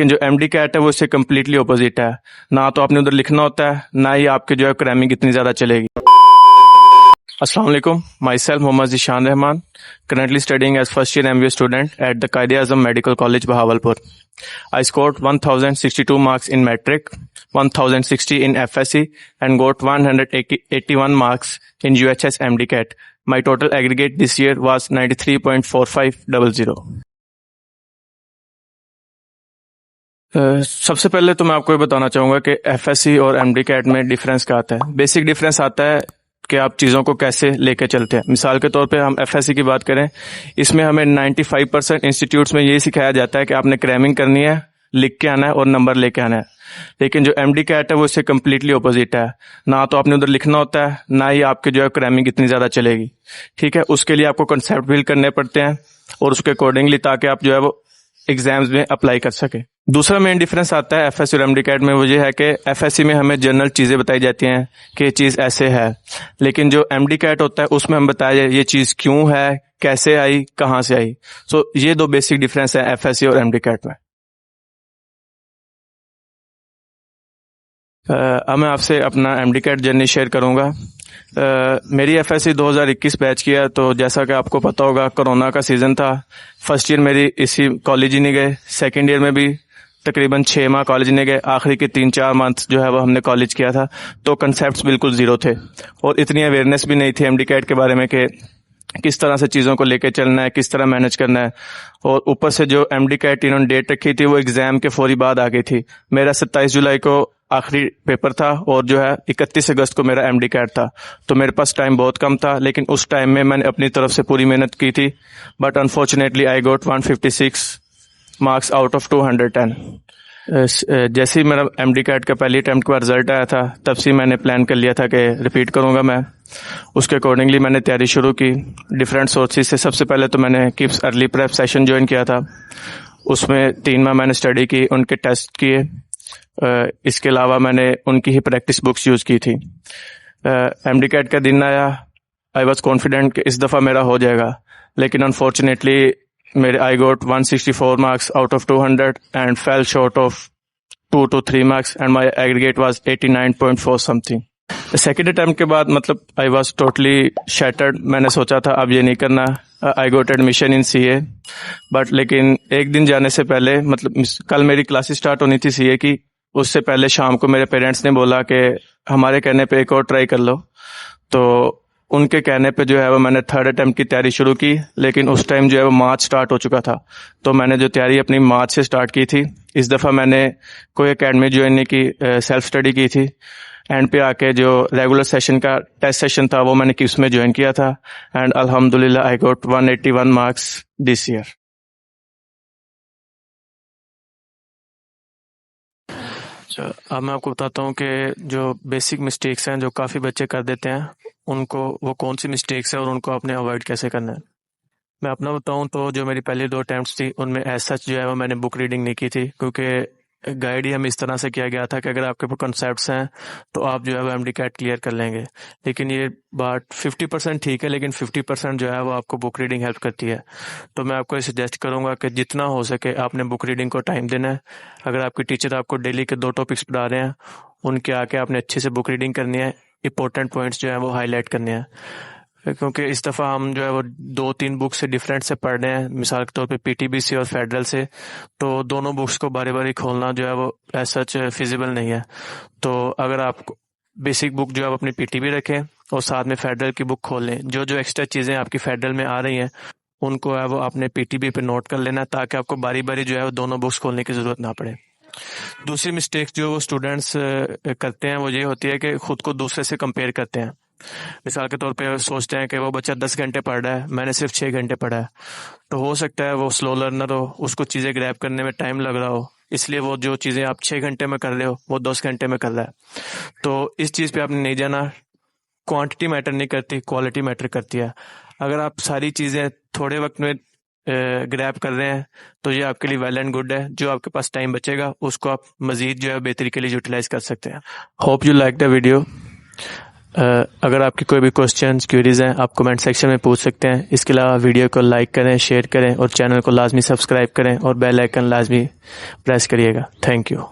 लेकिन जो MD cat है वो इससे कम्प्लीटली अपोजिट है। ना तो आपने उधर लिखना होता है, ना ही आपके जो है क्रैमिंग इतनी ज़्यादा चलेगी। अस्सलाम वालेकुम, myself Mohammad Zeeshan Rahman, currently studying as first year MBA student at the Quaid-e-Azam Medical College, Bahawalpur. I scored 1062 marks in metric, 1060 in FSC, and got 181 marks in UHS MD-CAT. My total aggregate this year was 93.4500. सबसे पहले तो मैं आपको ये बताना चाहूँगा कि FSc और एमडी कैट में डिफरेंस क्या आता है। बेसिक डिफरेंस आता है कि आप चीज़ों को कैसे लेके चलते हैं। मिसाल के तौर पे हम एफएससी की बात करें, इसमें हमें 95% इंस्टीट्यूट्स में यही सिखाया जाता है कि आपने क्रैमिंग करनी है, लिख के आना है और नंबर लेके आना है। लेकिन जो एमडी कैट है वो इससे कम्प्लीटली अपोजिट है। ना तो आपने उधर लिखना होता है, ना ही आपके जो है क्रैमिंग इतनी ज़्यादा चलेगी। ठीक है, उसके लिए आपको कंसेप्ट बिल्ड करने पड़ते हैं और उसके अकॉर्डिंगली, ताकि आप जो है वो एग्जाम्स में अप्लाई कर सके। दूसरा मेन डिफरेंस आता है एफएससी और एमडी कैट में, वो ये है कि एफएससी में हमें जनरल चीज़ें बताई जाती हैं कि ये चीज़ ऐसे है, लेकिन जो एमडी कैट होता है उसमें हम बताया जाए ये चीज़ क्यों है, कैसे आई, कहाँ से आई। सो ये दो बेसिक डिफरेंस है एफएससी और एमडी कैट में। अब मैं आपसे अपना एमडी कैट जर्नी शेयर करूंगा। मेरी एफएससी 2021 बैच किया, तो जैसा कि आपको पता होगा कोरोना का सीज़न था। फर्स्ट ईयर मेरी इसी कॉलेज ही नहीं गए, सेकेंड ईयर में भी तकरीबन 6 माह कॉलेज नहीं गए, आखिरी के 3-4 मंथ जो है वो हमने कॉलेज किया था। तो कंसेप्ट्स बिल्कुल ज़ीरो थे और इतनी अवेयरनेस भी नहीं थी एमडी कैट के बारे में कि किस तरह से चीज़ों को लेके चलना है, किस तरह मैनेज करना है। और ऊपर से जो एमडी कैट इन्होंने डेट रखी थी वो एग्ज़ाम के फौरी बाद आ गई थी। मेरा 27 जुलाई को आखिरी पेपर था और जो है 31 अगस्त को मेरा एमडी कैट था। तो मेरे पास टाइम बहुत कम था, लेकिन उस टाइम में मैंने अपनी तरफ से पूरी मेहनत की थी। But unfortunately I got 156 marks out of 210। जैसे ही मेरा एमडी कैट का पहली अटैम्प्ट का रिजल्ट आया था, तब से मैंने प्लान कर लिया था कि रिपीट करूंगा मैं। उसके अकॉर्डिंगली मैंने तैयारी शुरू की डिफरेंट सोर्सेज से। सबसे पहले तो मैंने KIPS early prep session join किया था, उसमें 3 माह मैंने स्टडी की, उनके टेस्ट किए। इसके अलावा मैंने उनकी ही प्रैक्टिस बुक्स यूज़ की थी। एमडी कैट का दिन आया, आई वॉज कॉन्फिडेंट कि इस दफ़ा मेरा हो जाएगा, लेकिन अनफॉर्चुनेटली मेरे I got 164 marks out of 200 and fail short of 2 to 3 marks and my aggregate was 89.4 something. Second attempt के बाद मतलब आई वॉज टोटली शैटर्ड। मैंने सोचा था अब ये नहीं करना। I got admission in CA, but लेकिन एक दिन जाने से पहले, मतलब कल मेरी क्लासेस स्टार्ट होनी थी सीए की, उससे पहले शाम को मेरे पेरेंट्स ने बोला कि हमारे कहने पे एक और ट्राई कर लो। तो उनके कहने पे जो है वो मैंने थर्ड अटेम्प्ट की तैयारी शुरू की, लेकिन उस टाइम जो है वो मार्च स्टार्ट हो चुका था। तो मैंने जो तैयारी अपनी मार्च से स्टार्ट की थी, इस दफ़ा मैंने कोई एकेडमी ज्वाइन नहीं की, सेल्फ स्टडी की थी। एंड पे आके जो रेगुलर सेशन का टेस्ट सेशन था वो मैंने किप्स में ज्वाइन किया था एंड अल्हम्दुलिल्लाह I got 181 marks this year. अब मैं आपको बताता हूँ कि जो बेसिक मिस्टेक्स हैं जो काफ़ी बच्चे कर देते हैं, उनको वो कौन सी मिस्टेक्स है और उनको आपने अवॉइड कैसे करना है। मैं अपना बताऊँ तो जो मेरी पहली 2 अटैम्प्ट्स थी उनमें एज सच जो है वो मैंने बुक रीडिंग नहीं की थी, क्योंकि गाइड ही हमें इस तरह से किया गया था कि अगर आपके पास कंसेप्ट्स हैं तो आप जो है वो एमडी कैट क्लियर कर लेंगे। लेकिन ये बात 50% ठीक है, लेकिन 50% जो है वो आपको बुक रीडिंग हेल्प करती है। तो मैं आपको ये सजेस्ट करूंगा कि जितना हो सके आपने बुक रीडिंग को टाइम देना है। अगर आपकी टीचर आपको डेली के 2 टॉपिक्स पढ़ा रहे हैं, उनके आके आपने अच्छे से बुक रीडिंग करनी है, इंपॉर्टेंट पॉइंट्स जो है वो हाईलाइट करने हैं। क्योंकि इस दफ़ा हम जो है वो 2-3 बुक से डिफरेंट से पढ़ रहे हैं, मिसाल के तौर पे पीटीबी से और फेडरल से। तो दोनों बुक्स को बारी बारी खोलना जो है वो एज सच फिजिबल नहीं है। तो अगर आप बेसिक बुक जो है अपनी पीटीबी रखें और साथ में फेडरल की बुक खोल लें, जो जो एक्स्ट्रा चीज़ें आपकी फेडरल में आ रही हैं उनको है वो आपने पीटीबी पे नोट कर लेना, ताकि आपको बारी बारी जो है वो दोनों बुक्स खोलने की ज़रूरत ना पड़े। दूसरी मिस्टेक जो वो स्टूडेंट्स करते हैं वो ये होती है कि खुद को दूसरे से कंपेयर करते हैं। मिसाल के तौर पे सोचते हैं कि वो बच्चा 10 घंटे पढ़ रहा है, मैंने सिर्फ 6 घंटे पढ़ा है। तो हो सकता है वो स्लो लर्नर हो, उसको चीज़ें ग्रैब करने में टाइम लग रहा हो, इसलिए वो जो चीज़ें आप 6 घंटे में कर रहे हो वो 10 घंटे में कर रहा है। तो इस चीज़ पे आपने नहीं जाना। क्वांटिटी मैटर नहीं करती, क्वालिटी मैटर करती है। अगर आप सारी चीज़ें थोड़े वक्त में ग्रैब कर रहे हैं तो ये आपके लिए वेल एंड गुड है। जो आपके पास टाइम बचेगा उसको आप मज़ीद जो है बेहतरी के लिए यूटिलाइज कर सकते हैं। Hope you like the video. अगर आपकी कोई भी क्वेश्चंस क्वेरीज हैं आप कमेंट सेक्शन में पूछ सकते हैं। इसके अलावा वीडियो को लाइक करें, शेयर करें और चैनल को लाजमी सब्सक्राइब करें और बेल आइकन लाजमी प्रेस करिएगा। Thank you.